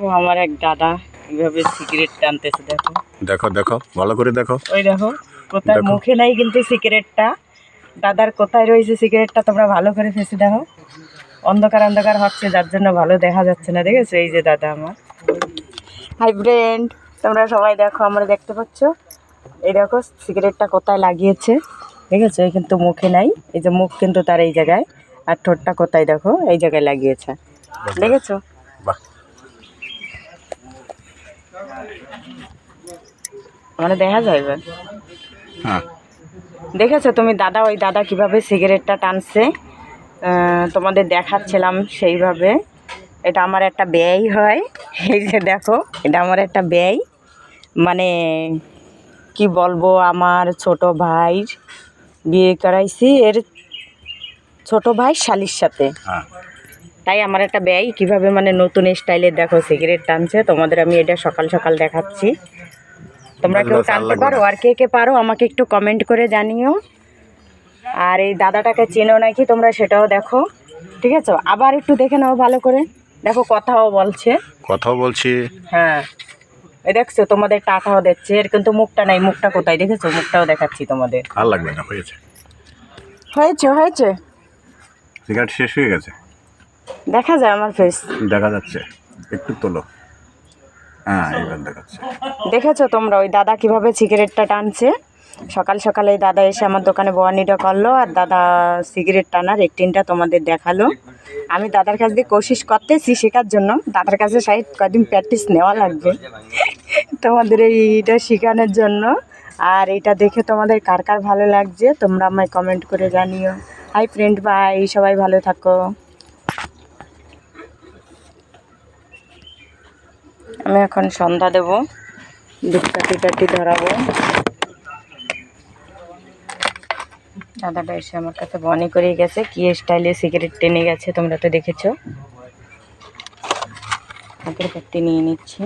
ও আমার এক দাদা কিভাবে সিগারেট টানতেছে দেখো। দেখো দেখো ভালো করে দেখো। ওই দেখো কোথায় দেখো। মুখে নাই কিন্তু সিগারেটটা, দাদার কোথায় রয়েছে সিগারেটটা তোমরা ভালো করে ফেসে দেখো। অন্ধকার অন্ধকার হচ্ছে যার জন্য ভালো দেখা যাচ্ছে না, দেখেছো? এই যে দাদা আমার। হাই ফ্রেন্ড, তোমরা সবাই দেখো, আমরা দেখতে পাচ্ছ এই দেখো সিগারেটটা কোথায় লাগিয়েছে, দেখেছো? এই কিন্তু মুখে নাই, এই যে মুখ কিন্তু তার এই জায়গায়, আর ঠোঁটটা কোথায় দেখো এই জায়গায় লাগিয়েছে, দেখেছো? বাহ। মানে দেখা যায় এবার। হ্যাঁ। দেখেছো তুমি দাদা, ওই দাদা কিভাবে সিগারেটটা টানছে, তোমাদের দেখাচ্ছিলাম সেইভাবে। এটা আমার একটা ব্যয় হয়, এই যে দেখো এটা আমার একটা ব্যয়, মানে কি বলবো, আমার ছোট ভাই বিয়ে করাইছি, এর ছোট ভাই শালির সাথে, হ্যাঁ। তাই আমার একটা ব্যয় কিভাবে মানে নতুন স্টাইলের দেখো সিগারেট টানছে, তোমাদের আমি এটা সকাল সকাল দেখাচ্ছি। তোমরা কেউ টানতে পারো? আর কে কে পারো আমাকে একটু কমেন্ট করে জানিও। আর এই দাদাটাকে চেনো নাকি তোমরা সেটাও দেখো, ঠিক আছে? আবার একটু দেখে নাও ভালো করে, দেখো কথাও বলছে। কথাও বলছি। হ্যাঁ, এই দেখছো তোমাদের টাকাও দিচ্ছে, এর কিন্তু মুখটা নাই, মুখটা কোথায় দেখেছো? মুখটাও দেখাচ্ছি তোমাদের। আর লাগবে না, হয়েছে। হয়েছে হয়েছে, সিগারেট শেষ হয়ে গেছে, দেখা যায় আমার ফেস, দেখা যাচ্ছে। একটু তোলো। হ্যাঁ, এইবার দেখাচ্ছে। দেখেছো তোমরা ওই দাদা কিভাবে সিগারেটটা টানছে? সকাল সকালে এই দাদা এসে আমার দোকানে বোয়ানিটা করলো, আর দাদা সিগারেট টানার একটিনটা তোমাদের দেখালো। আমি দাদার কাছ দিয়ে কোশিশ করতেছি শেখার জন্য, দাদার কাছে সাইড কদিন প্র্যাকটিস নেওয়া লাগবে তোমাদের এইটা শেখানোর জন্য। আর এটা দেখে তোমাদের কার কার ভালো লাগছে তোমরা আমায় কমেন্ট করে জানিও। হাই ফ্রেন্ড, বাই, সবাই ভালো থাকো। আমি এখন সন্ধ্যা দেব, ধূপকাঠি ধরাবো। দাদাটা এসে আমার কাছে বনি করে গেছে, কি স্টাইলে সিগারেট টেনে গেছে তোমরা তো দেখেছো। হাতের কাটতে নিয়ে নিচ্ছি।